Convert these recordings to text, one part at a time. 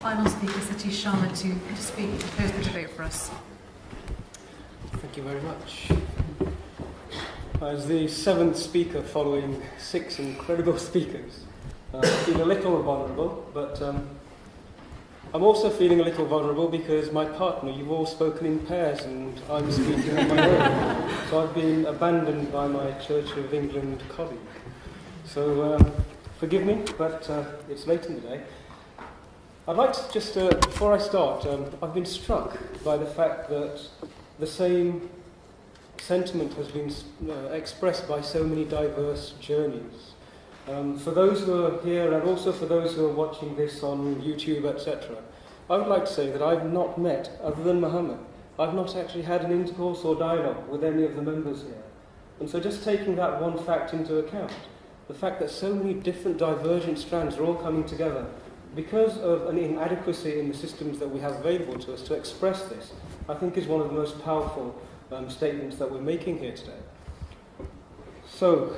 Final speaker, Satish Sharma, to speak, to close the debate for us. Thank you very much. As the seventh speaker following six incredible speakers, I feel a little vulnerable, but I'm also feeling a little vulnerable because my partner, you've all spoken in pairs and I'm speaking on my own. So I've been abandoned by my Church of England colleague. So forgive me, but it's late in the day. I'd like to just, before I start, I've been struck by the fact that the same sentiment has been expressed by so many diverse journeys. For those who are here and also for those who are watching this on YouTube, etc., I would like to say that I've not met, other than Muhammad, I've not actually had an intercourse or dialogue with any of the members here. And so just taking that one fact into account, the fact that so many different divergent strands are all coming together because of an inadequacy in the systems that we have available to us to express this, I think is one of the most powerful statements that we're making here today. So,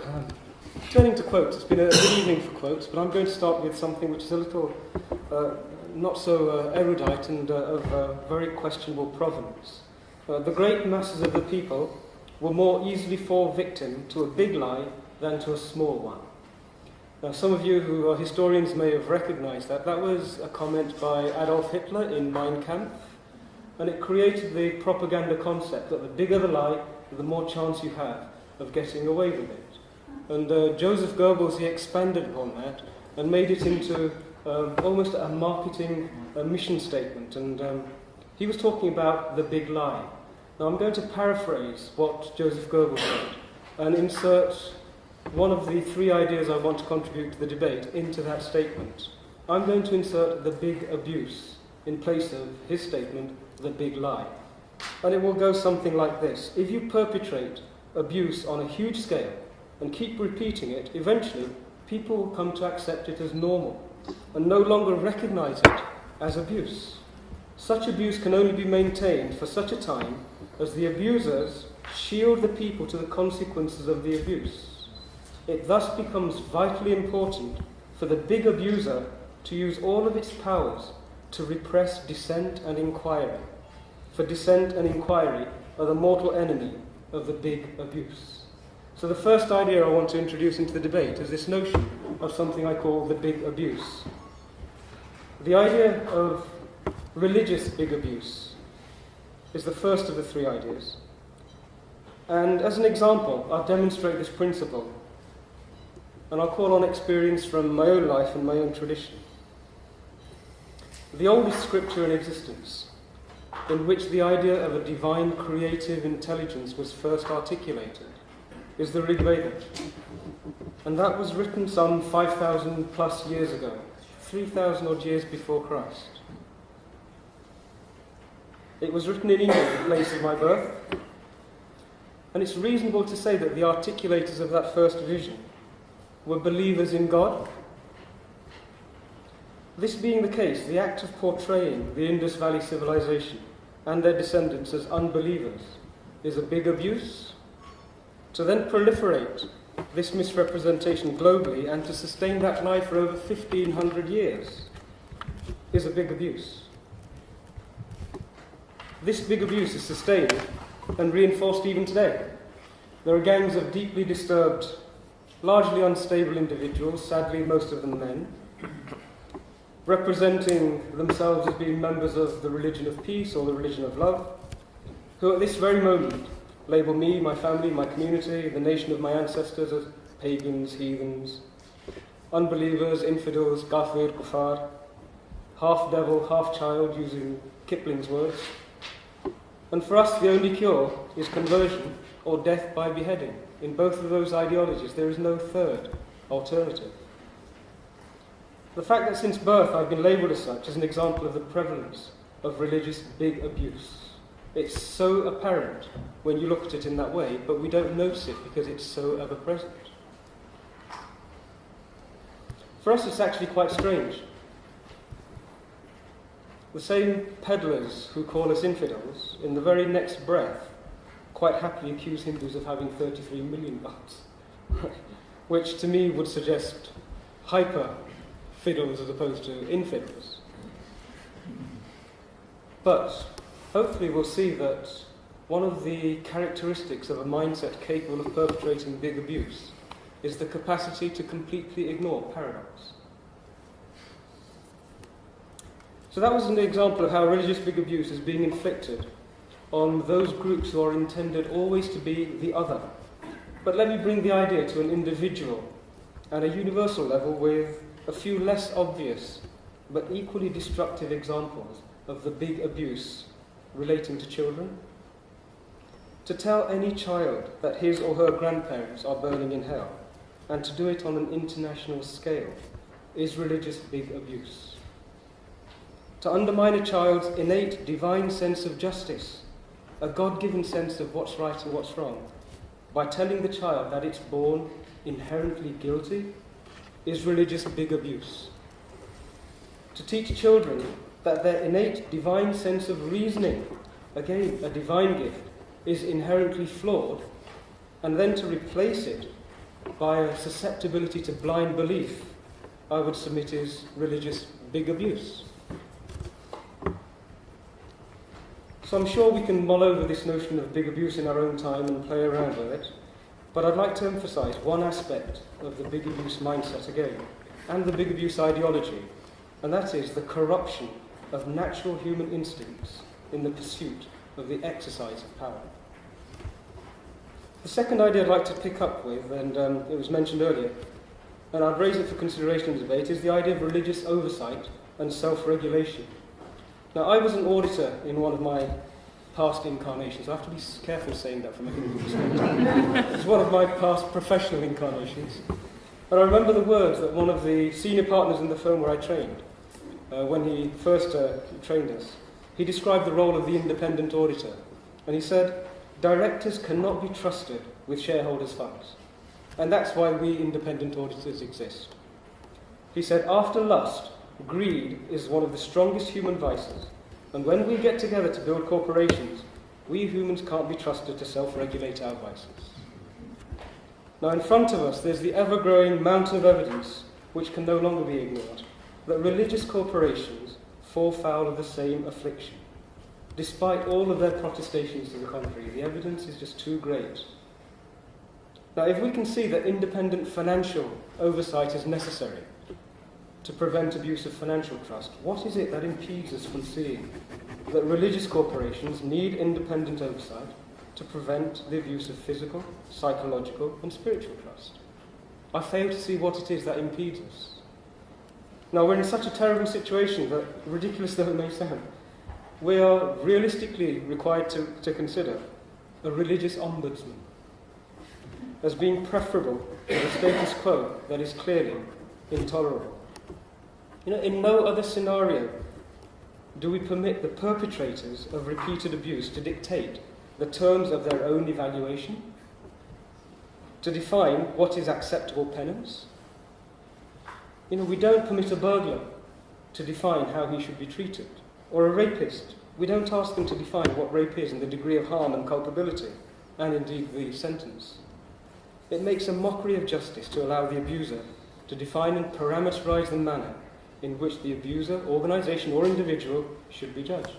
turning to quotes, it's been a good evening for quotes, but I'm going to start with something which is a little not so erudite and of very questionable provenance. The great masses of the people will more easily fall victim to a big lie than to a small one. Now, some of you who are historians may have recognized that. That was a comment by Adolf Hitler in Mein Kampf, and it created the propaganda concept that the bigger the lie, the more chance you have of getting away with it. And Joseph Goebbels, he expanded upon that and made it into almost a marketing mission statement. And he was talking about the big lie. Now I'm going to paraphrase what Joseph Goebbels said and insert one of the three ideas I want to contribute to the debate into that statement. I'm going to insert the big abuse in place of his statement, the big lie. And it will go something like this. If you perpetrate abuse on a huge scale and keep repeating it, eventually people will come to accept it as normal and no longer recognize it as abuse. Such abuse can only be maintained for such a time as the abusers shield the people to the consequences of the abuse. It thus becomes vitally important for the big abuser to use all of its powers to repress dissent and inquiry. For dissent and inquiry are the mortal enemy of the big abuse. So the first idea I want to introduce into the debate is this notion of something I call the big abuse. The idea of religious big abuse is the first of the three ideas. And as an example, I'll demonstrate this principle. And I'll call on experience from my own life and my own tradition. The oldest scripture in existence, in which the idea of a divine creative intelligence was first articulated, is the Rig Veda. And that was written some 5,000 plus years ago, 3,000 odd years before Christ. It was written in England, the place of my birth, and it's reasonable to say that the articulators of that first vision were believers in God. This being the case, the act of portraying the Indus Valley civilization and their descendants as unbelievers is a big abuse. To then proliferate this misrepresentation globally and to sustain that lie for over 1,500 years is a big abuse. This big abuse is sustained and reinforced even today. There are gangs of deeply disturbed, largely unstable individuals, sadly most of them men, representing themselves as being members of the religion of peace or the religion of love, who at this very moment label me, my family, my community, the nation of my ancestors as pagans, heathens, unbelievers, infidels, kafir, kuffar, half devil, half child, using Kipling's words. And for us, the only cure is conversion or death by beheading. In both of those ideologies, there is no third alternative. The fact that since birth I've been labelled as such is an example of the prevalence of religious big abuse. It's so apparent when you look at it in that way, but we don't notice it because it's so ever present. For us, it's actually quite strange. The same peddlers who call us infidels, in the very next breath, quite happily accuse Hindus of having 33 million gods, which to me would suggest hyper-fiddles as opposed to infidels. But hopefully we'll see that one of the characteristics of a mindset capable of perpetrating big abuse is the capacity to completely ignore paradox. So that was an example of how religious big abuse is being inflicted on those groups who are intended always to be the other. But let me bring the idea to an individual and a universal level with a few less obvious but equally destructive examples of the big abuse relating to children. To tell any child that his or her grandparents are burning in hell, and to do it on an international scale, is religious big abuse. To undermine a child's innate divine sense of justice, a God-given sense of what's right and what's wrong, by telling the child that it's born inherently guilty, is religious big abuse. To teach children that their innate divine sense of reasoning, again a divine gift, is inherently flawed, and then to replace it by a susceptibility to blind belief, I would submit is religious big abuse. So I'm sure we can mull over this notion of big abuse in our own time and play around with it, but I'd like to emphasise one aspect of the big abuse mindset again, and the big abuse ideology, and that is the corruption of natural human instincts in the pursuit of the exercise of power. The second idea I'd like to pick up with, and it was mentioned earlier, and I'd raise it for consideration in debate, is the idea of religious oversight and self-regulation. Now, I was an auditor in one of my past incarnations. I have to be careful saying that from a Hindu perspective. It's one of my past professional incarnations. And I remember the words that one of the senior partners in the firm where I trained, when he first trained us, he described the role of the independent auditor. And he said, directors cannot be trusted with shareholders' funds. And that's why we independent auditors exist. He said, after lust, greed is one of the strongest human vices, and when we get together to build corporations, we humans can't be trusted to self-regulate our vices. Now in front of us there's the ever-growing mountain of evidence, which can no longer be ignored, that religious corporations fall foul of the same affliction. Despite all of their protestations to the contrary, the evidence is just too great. Now if we can see that independent financial oversight is necessary to prevent abuse of financial trust, what is it that impedes us from seeing that religious corporations need independent oversight to prevent the abuse of physical, psychological, and spiritual trust? I fail to see what it is that impedes us. Now, we're in such a terrible situation that, ridiculous though it may sound, we are realistically required to consider a religious ombudsman as being preferable to the status quo that is clearly intolerable. You know, in no other scenario do we permit the perpetrators of repeated abuse to dictate the terms of their own evaluation, to define what is acceptable penance. You know, we don't permit a burglar to define how he should be treated, or a rapist. We don't ask them to define what rape is and the degree of harm and culpability, and indeed the sentence. It makes a mockery of justice to allow the abuser to define and parameterize the manner in which the abuser, organisation or individual should be judged.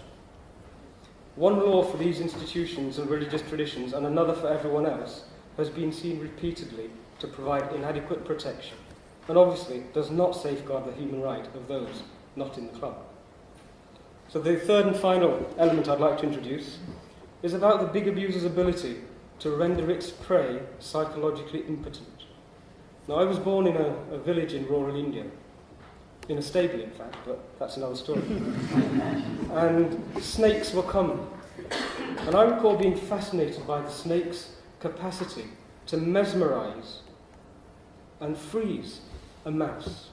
One law for these institutions and religious traditions and another for everyone else has been seen repeatedly to provide inadequate protection, and obviously does not safeguard the human right of those not in the club. So the third and final element I'd like to introduce is about the big abuser's ability to render its prey psychologically impotent. Now, I was born in a village in rural India, in a stable in fact, but that's another story. And snakes were common. And I recall being fascinated by the snake's capacity to mesmerize and freeze a mouse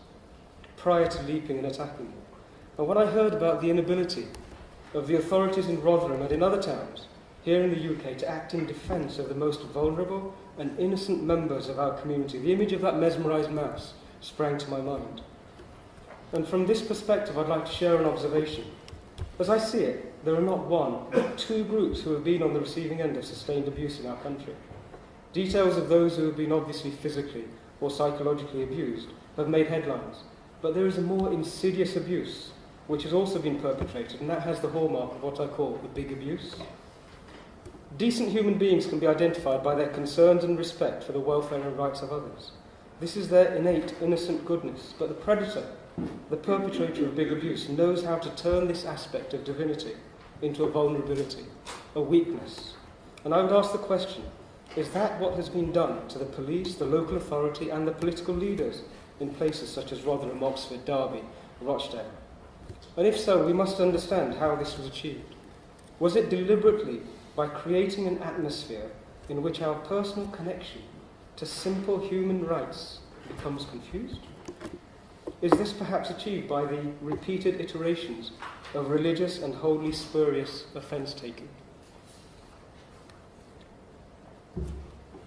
prior to leaping and attacking them. And when I heard about the inability of the authorities in Rotherham and in other towns here in the UK to act in defence of the most vulnerable and innocent members of our community, the image of that mesmerised mouse sprang to my mind. And from this perspective, I'd like to share an observation. As I see it, there are not one, but two groups who have been on the receiving end of sustained abuse in our country. Details of those who have been obviously physically or psychologically abused have made headlines, but there is a more insidious abuse which has also been perpetrated, and that has the hallmark of what I call the big abuse. Decent human beings can be identified by their concerns and respect for the welfare and rights of others. This is their innate, innocent goodness. But the predator, the perpetrator of big abuse, knows how to turn this aspect of divinity into a vulnerability, a weakness. And I would ask the question, is that what has been done to the police, the local authority, and the political leaders in places such as Rotherham, Oxford, Derby, Rochdale? And if so, we must understand how this was achieved. Was it deliberately by creating an atmosphere in which our personal connection to simple human rights becomes confused? Is this perhaps achieved by the repeated iterations of religious and wholly spurious offence-taking?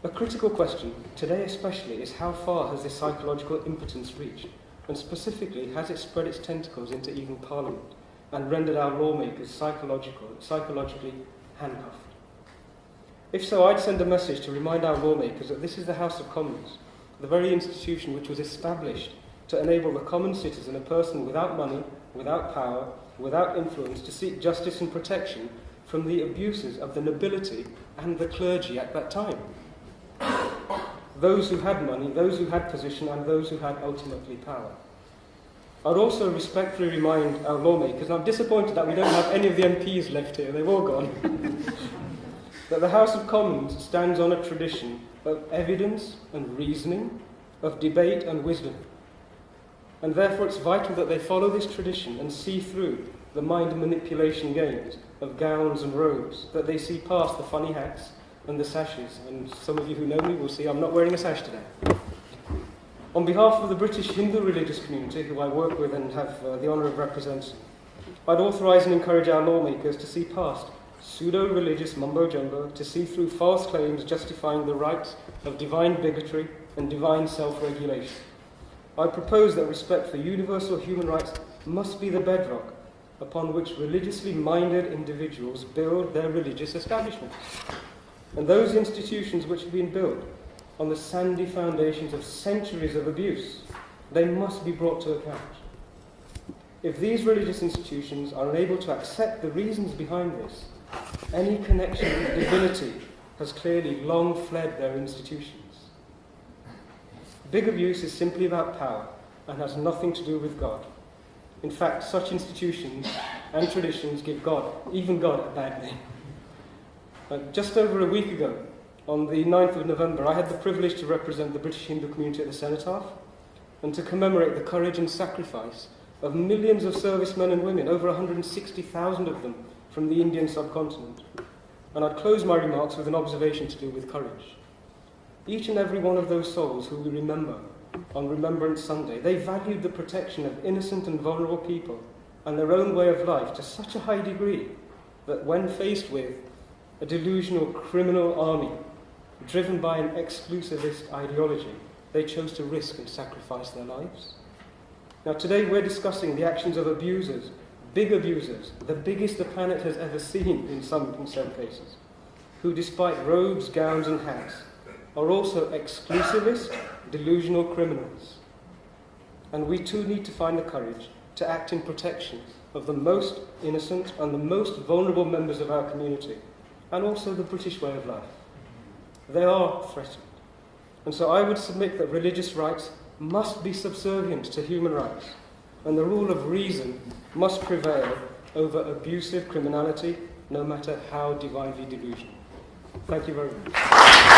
A critical question, today especially, is how far has this psychological impotence reached? And specifically, has it spread its tentacles into even Parliament and rendered our lawmakers psychologically handcuffed? If so, I'd send a message to remind our lawmakers that this is the House of Commons, the very institution which was established to enable the common citizen, a person without money, without power, without influence, to seek justice and protection from the abuses of the nobility and the clergy at that time. Those who had money, those who had position, and those who had ultimately power. I'd also respectfully remind our lawmakers, and I'm disappointed that we don't have any of the MPs left here, they've all gone, that the House of Commons stands on a tradition of evidence and reasoning, of debate and wisdom. And therefore it's vital that they follow this tradition and see through the mind manipulation games of gowns and robes, that they see past the funny hats and the sashes. And some of you who know me will see I'm not wearing a sash today. On behalf of the British Hindu religious community, who I work with and have the honour of representing, I'd authorise and encourage our lawmakers to see past pseudo-religious mumbo-jumbo, to see through false claims justifying the rights of divine bigotry and divine self-regulation. I propose that respect for universal human rights must be the bedrock upon which religiously minded individuals build their religious establishments. And those institutions which have been built on the sandy foundations of centuries of abuse, they must be brought to account. If these religious institutions are unable to accept the reasons behind this, any connection with divinity has clearly long fled their institutions. Big abuse is simply about power and has nothing to do with God. In fact, such institutions and traditions give God, even God, a bad name. Just over a week ago, on the 9th of November, I had the privilege to represent the British Hindu community at the Cenotaph and to commemorate the courage and sacrifice of millions of servicemen and women, over 160,000 of them from the Indian subcontinent. And I'd close my remarks with an observation to do with courage. Each and every one of those souls who we remember on Remembrance Sunday, they valued the protection of innocent and vulnerable people and their own way of life to such a high degree that when faced with a delusional criminal army driven by an exclusivist ideology, they chose to risk and sacrifice their lives. Now today we're discussing the actions of abusers, big abusers, the biggest the planet has ever seen in some cases, who despite robes, gowns and hats are also exclusivist, delusional criminals. And we too need to find the courage to act in protection of the most innocent and the most vulnerable members of our community, and also the British way of life. They are threatened. And so I would submit that religious rights must be subservient to human rights, and the rule of reason must prevail over abusive criminality, no matter how divinely delusional. Thank you very much.